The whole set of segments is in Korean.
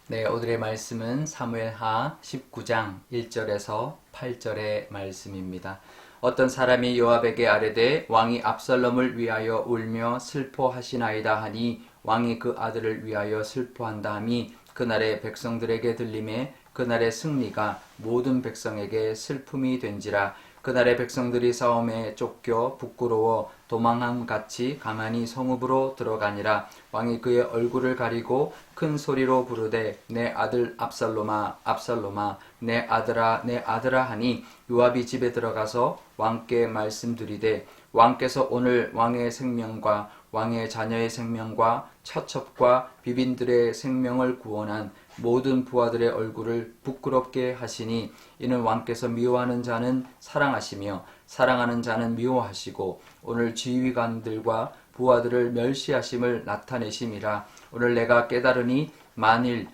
네, 오늘의 말씀은 사무엘하 19장 1절에서 8절의 말씀입니다. 어떤 사람이 요압에게 아뢰되 왕이 압살롬을 위하여 울며 슬퍼하시나이다 하니 왕이 그 아들을 위하여 슬퍼한다 함이 그날의 백성들에게 들림에 그날의 승리가 모든 백성에게 슬픔이 된지라. 그날의 백성들이 싸움에 쫓겨 부끄러워 도망함 같이 가만히 성읍으로 들어가니라. 왕이 그의 얼굴을 가리고 큰 소리로 부르되 내 아들 압살롬아 압살롬아 내 아들아 내 아들아 하니 요압이 집에 들어가서 왕께 말씀드리되 왕께서 오늘 왕의 생명과 왕의 자녀의 생명과 처첩과 비빈들의 생명을 구원한 모든 부하들의 얼굴을 부끄럽게 하시니 이는 왕께서 미워하는 자는 사랑하시며 사랑하는 자는 미워하시고 오늘 지휘관들과 부하들을 멸시하심을 나타내심이라. 오늘 내가 깨달으니 만일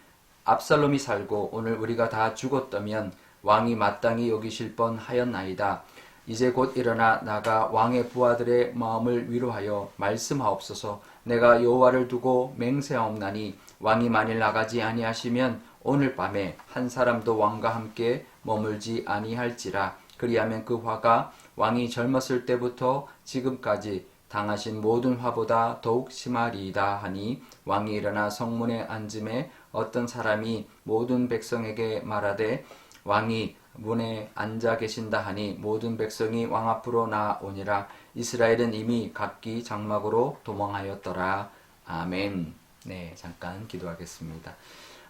압살롬이 살고 오늘 우리가 다 죽었다면 왕이 마땅히 여기실 뻔하였나이다. 이제 곧 일어나 나가 왕의 부하들의 마음을 위로하여 말씀하옵소서. 내가 여호와를 두고 맹세하옵나니 왕이 만일 나가지 아니하시면 오늘 밤에 한 사람도 왕과 함께 머물지 아니할지라. 그리하면 그 화가 왕이 젊었을 때부터 지금까지 당하신 모든 화보다 더욱 심하리이다 하니 왕이 일어나 성문에 앉음에 어떤 사람이 모든 백성에게 말하되 왕이 문에 앉아 계신다 하니 모든 백성이 왕 앞으로 나오니라. 이스라엘은 이미 각기 장막으로 도망하였더라. 아멘. 네, 잠깐 기도하겠습니다.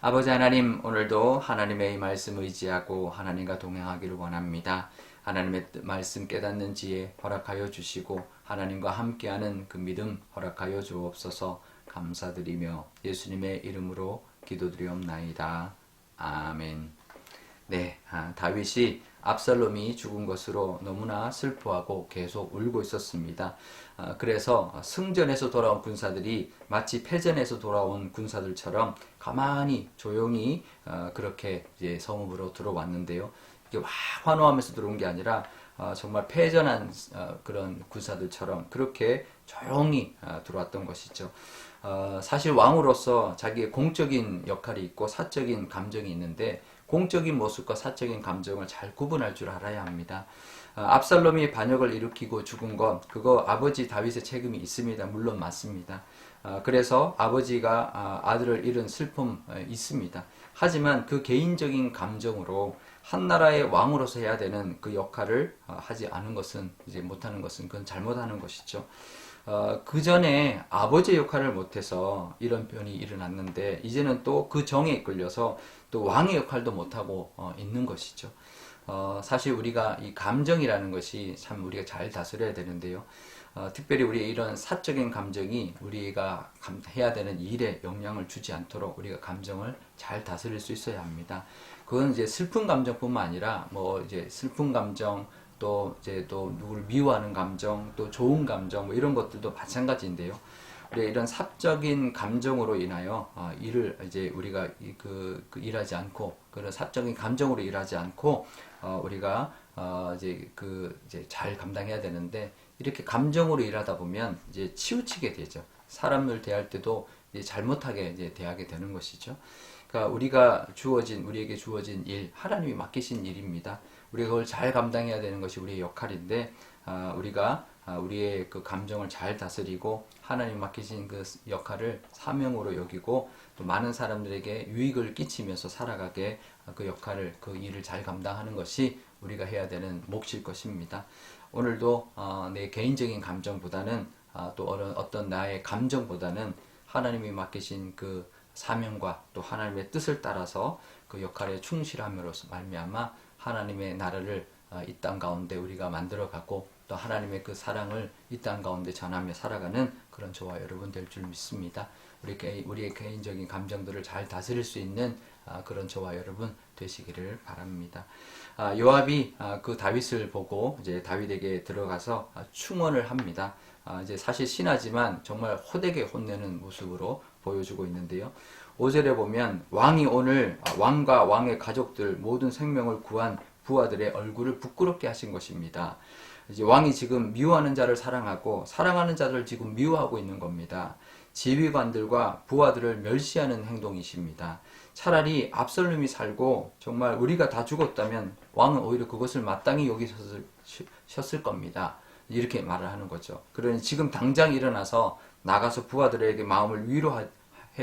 아버지 하나님, 오늘도 하나님의 말씀 의지하고 하나님과 동행하기를 원합니다. 하나님의 말씀 깨닫는 지혜 허락하여 주시고 하나님과 함께하는 그 믿음 허락하여 주옵소서. 감사드리며 예수님의 이름으로 기도드리옵나이다. 아멘. 네, 다윗이 압살롬이 죽은 것으로 너무나 슬퍼하고 계속 울고 있었습니다. 그래서 승전에서 돌아온 군사들이 마치 패전에서 돌아온 군사들처럼 가만히 조용히 그렇게 이제 성읍으로 들어왔는데요. 이게 막 환호하면서 들어온 게 아니라 정말 패전한 그런 군사들처럼 그렇게 조용히 들어왔던 것이죠. 사실 왕으로서 자기의 공적인 역할이 있고 사적인 감정이 있는데 공적인 모습과 사적인 감정을 잘 구분할 줄 알아야 합니다. 압살롬이 반역을 일으키고 죽은 것, 그거 아버지 다윗의 책임이 있습니다. 물론 맞습니다. 그래서 아버지가 아들을 잃은 슬픔 있습니다. 하지만 그 개인적인 감정으로 한 나라의 왕으로서 해야 되는 그 역할을 하지 않은 것은, 이제 못하는 것은 그건 잘못하는 것이죠. 그 전에 아버지의 역할을 못해서 이런 변이 일어났는데 이제는 또 그 정에 이끌려서 또 왕의 역할도 못하고 있는 것이죠. 사실 우리가 이 감정이라는 것이 참 우리가 잘 다스려야 되는데요. 특별히 우리의 이런 사적인 감정이 우리가 해야 되는 일에 영향을 주지 않도록 우리가 감정을 잘 다스릴 수 있어야 합니다. 그건 이제 슬픈 감정뿐만 아니라 뭐 이제 슬픈 감정 또 이제 또 누구를 미워하는 감정, 또 좋은 감정, 뭐 이런 것들도 마찬가지인데요. 우리 이런 사적인 감정으로 인하여 일을 이제 우리가 일하지 않고 그런 사적인 감정으로 일하지 않고 우리가 이제 잘 감당해야 되는데 이렇게 감정으로 일하다 보면 이제 치우치게 되죠. 사람을 대할 때도 이제 잘못하게 이제 대하게 되는 것이죠. 그러니까 우리에게 주어진 일, 하나님이 맡기신 일입니다. 우리가 그걸 잘 감당해야 되는 것이 우리의 역할인데, 우리가 우리의 그 감정을 잘 다스리고 하나님 맡기신 그 역할을 사명으로 여기고 또 많은 사람들에게 유익을 끼치면서 살아가게 그 역할을, 그 일을 잘 감당하는 것이 우리가 해야 되는 몫일 것입니다. 오늘도 내 개인적인 감정보다는 또 어떤 나의 감정보다는 하나님이 맡기신 그 사명과 또 하나님의 뜻을 따라서 그 역할에 충실함으로써 말미암아 하나님의 나라를 이 땅 가운데 우리가 만들어가고 또 하나님의 그 사랑을 이 땅 가운데 전하며 살아가는 그런 저와 여러분 될 줄 믿습니다. 우리의 개인적인 감정들을 잘 다스릴 수 있는 그런 저와 여러분 되시기를 바랍니다. 요압이 그 다윗을 보고 이제 다윗에게 들어가서 충언을 합니다. 이제 사실 신하지만 정말 호되게 혼내는 모습으로 보여주고 있는데요. 5절에 보면 왕이 오늘 왕과 왕의 가족들 모든 생명을 구한 부하들의 얼굴을 부끄럽게 하신 것입니다. 이제 왕이 지금 미워하는 자를 사랑하고 사랑하는 자를 지금 미워하고 있는 겁니다. 지휘관들과 부하들을 멸시하는 행동이십니다. 차라리 압살롬이 살고 정말 우리가 다 죽었다면 왕은 오히려 그것을 마땅히 여기셨을 겁니다. 이렇게 말을 하는 거죠. 그러니 지금 당장 일어나서 나가서 부하들에게 마음을 위로해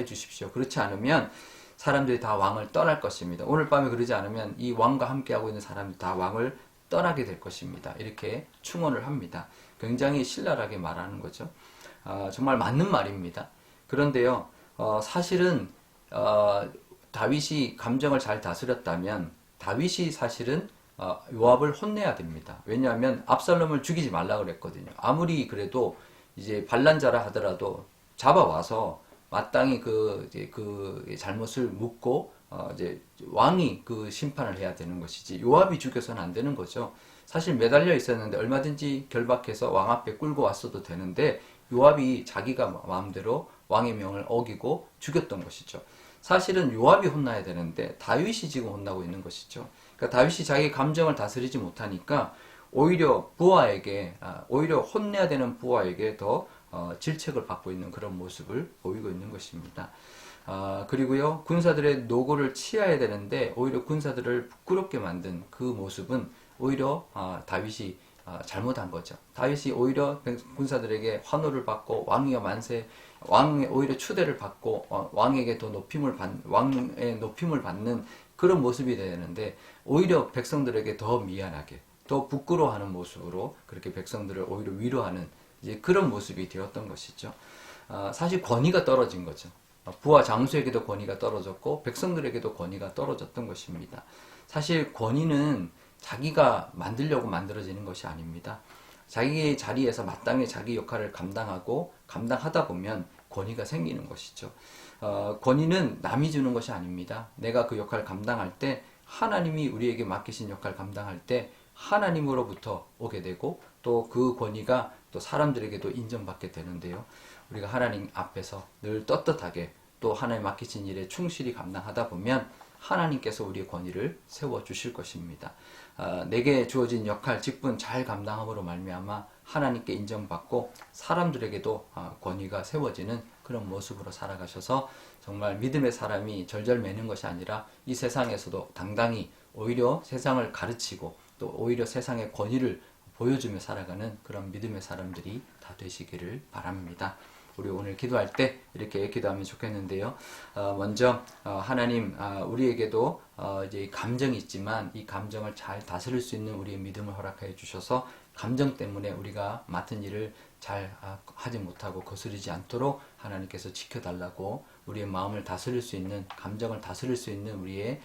주십시오. 그렇지 않으면 사람들이 다 왕을 떠날 것입니다. 오늘 밤에 그러지 않으면 이 왕과 함께하고 있는 사람들이 다 왕을 떠나게 될 것입니다. 이렇게 충언을 합니다. 굉장히 신랄하게 말하는 거죠. 정말 맞는 말입니다. 그런데요, 사실은 다윗이 감정을 잘 다스렸다면 다윗이 사실은 요압을 혼내야 됩니다. 왜냐하면 압살롬을 죽이지 말라 그랬거든요. 아무리 그래도 이제 반란자라 하더라도 잡아와서 마땅히 그 잘못을 묻고 이제 왕이 그 심판을 해야 되는 것이지 요압이 죽여서는 안 되는 거죠. 사실 매달려 있었는데 얼마든지 결박해서 왕 앞에 끌고 왔어도 되는데 요압이 자기가 마음대로 왕의 명을 어기고 죽였던 것이죠. 사실은 요압이 혼나야 되는데 다윗이 지금 혼나고 있는 것이죠. 그러니까 다윗이 자기 감정을 다스리지 못하니까 오히려 부하에게 오히려 혼내야 되는 부하에게 더 질책을 받고 있는 그런 모습을 보이고 있는 것입니다. 그리고요, 군사들의 노고를 치해야 되는데 오히려 군사들을 부끄럽게 만든 그 모습은 오히려 다윗이 잘못한 거죠. 다윗이 오히려 군사들에게 환호를 받고 왕이여 만세, 왕의 오히려 추대를 받고 왕에게 더 왕의 높임을 받는 그런 모습이 되는데 오히려 백성들에게 더 미안하게, 더 부끄러워하는 모습으로 그렇게 백성들을 오히려 위로하는 이제 그런 모습이 되었던 것이죠. 사실 권위가 떨어진 거죠. 부하 장수에게도 권위가 떨어졌고 백성들에게도 권위가 떨어졌던 것입니다. 사실 권위는 자기가 만들려고 만들어지는 것이 아닙니다. 자기의 자리에서 마땅히 자기 역할을 감당하다 보면 권위가 생기는 것이죠. 권위는 남이 주는 것이 아닙니다. 내가 그 역할을 감당할 때 하나님이 우리에게 맡기신 역할을 감당할 때 하나님으로부터 오게 되고 또 그 권위가 또 사람들에게도 인정받게 되는데요. 우리가 하나님 앞에서 늘 떳떳하게 또 하나님 맡기신 일에 충실히 감당하다 보면 하나님께서 우리의 권위를 세워주실 것입니다. 내게 주어진 역할, 직분 잘 감당함으로 말미암아 하나님께 인정받고 사람들에게도 권위가 세워지는 그런 모습으로 살아가셔서 정말 믿음의 사람이 절절 매는 것이 아니라 이 세상에서도 당당히 오히려 세상을 가르치고 또 오히려 세상의 권위를 보여주며 살아가는 그런 믿음의 사람들이 다 되시기를 바랍니다. 우리 오늘 기도할 때 이렇게 기도하면 좋겠는데요. 먼저 하나님 우리에게도 이제 감정이 있지만 이 감정을 잘 다스릴 수 있는 우리의 믿음을 허락하여 주셔서 감정 때문에 우리가 맡은 일을 잘 하지 못하고 거스르지 않도록 하나님께서 지켜달라고 우리의 마음을 다스릴 수 있는 감정을 다스릴 수 있는 우리의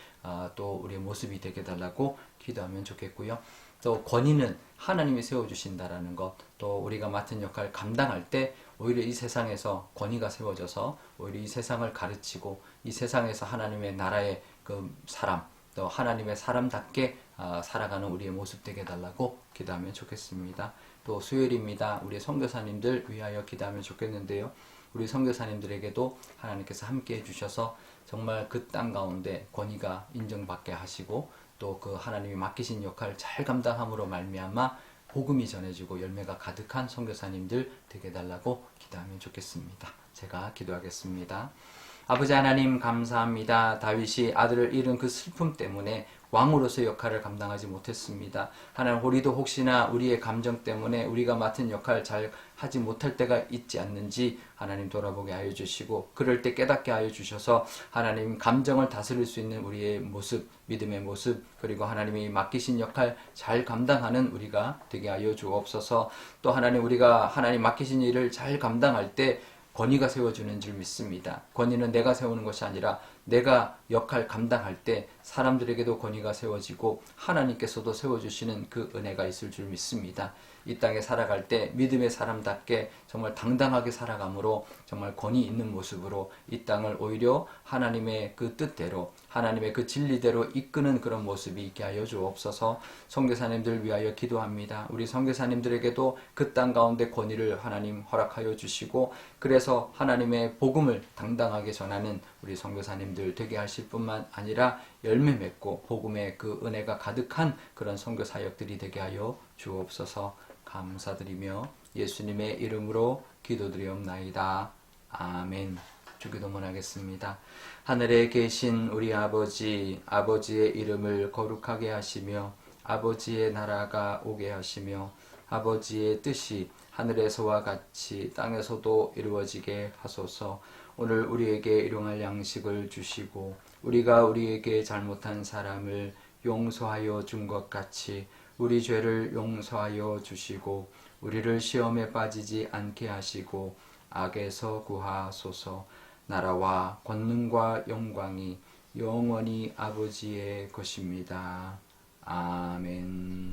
또 우리의 모습이 되게 달라고 기도하면 좋겠고요. 또 권위는 하나님이 세워주신다라는 것, 또 우리가 맡은 역할을 감당할 때 오히려 이 세상에서 권위가 세워져서 오히려 이 세상을 가르치고 이 세상에서 하나님의 나라의 그 사람, 또 하나님의 사람답게 살아가는 우리의 모습 되게 해달라고 기도하면 좋겠습니다. 또 수요일입니다. 우리 선교사님들 위하여 기도하면 좋겠는데요. 우리 선교사님들에게도 하나님께서 함께 해주셔서 정말 그 땅 가운데 권위가 인정받게 하시고 또 그 하나님이 맡기신 역할을 잘 감당함으로 말미암아 복음이 전해지고 열매가 가득한 선교사님들 되게 해달라고 기도하면 좋겠습니다. 제가 기도하겠습니다. 아버지 하나님 감사합니다. 다윗이 아들을 잃은 그 슬픔 때문에 왕으로서의 역할을 감당하지 못했습니다. 하나님 우리도 혹시나 우리의 감정 때문에 우리가 맡은 역할을 잘 하지 못할 때가 있지 않는지 하나님 돌아보게 하여 주시고 그럴 때 깨닫게 하여 주셔서 하나님 감정을 다스릴 수 있는 우리의 모습, 믿음의 모습 그리고 하나님이 맡기신 역할 잘 감당하는 우리가 되게 하여 주옵소서. 또 하나님 우리가 하나님 맡기신 일을 잘 감당할 때 권위가 세워주는 줄 믿습니다. 권위는 내가 세우는 것이 아니라 내가 역할 감당할 때 사람들에게도 권위가 세워지고 하나님께서도 세워주시는 그 은혜가 있을 줄 믿습니다. 이 땅에 살아갈 때 믿음의 사람답게 정말 당당하게 살아감으로 정말 권위 있는 모습으로 이 땅을 오히려 하나님의 그 뜻대로 하나님의 그 진리대로 이끄는 그런 모습이 있게 하여 주옵소서. 선교사님들 위하여 기도합니다. 우리 선교사님들에게도 그 땅 가운데 권위를 하나님 허락하여 주시고 그래서 하나님의 복음을 당당하게 전하는 우리 선교사님들 되게 하실 뿐만 아니라 열매 맺고 복음의 그 은혜가 가득한 그런 선교 사역들이 되게 하여 주옵소서. 감사드리며 예수님의 이름으로 기도드리옵나이다. 아멘. 주기도문하겠습니다. 하늘에 계신 우리 아버지, 아버지의 이름을 거룩하게 하시며 아버지의 나라가 오게 하시며 아버지의 뜻이 하늘에서와 같이 땅에서도 이루어지게 하소서. 오늘 우리에게 일용할 양식을 주시고 우리가 우리에게 잘못한 사람을 용서하여 준 것 같이 우리 죄를 용서하여 주시고 우리를 시험에 빠지지 않게 하시고 악에서 구하소서. 나라와 권능과 영광이 영원히 아버지의 것입니다. 아멘.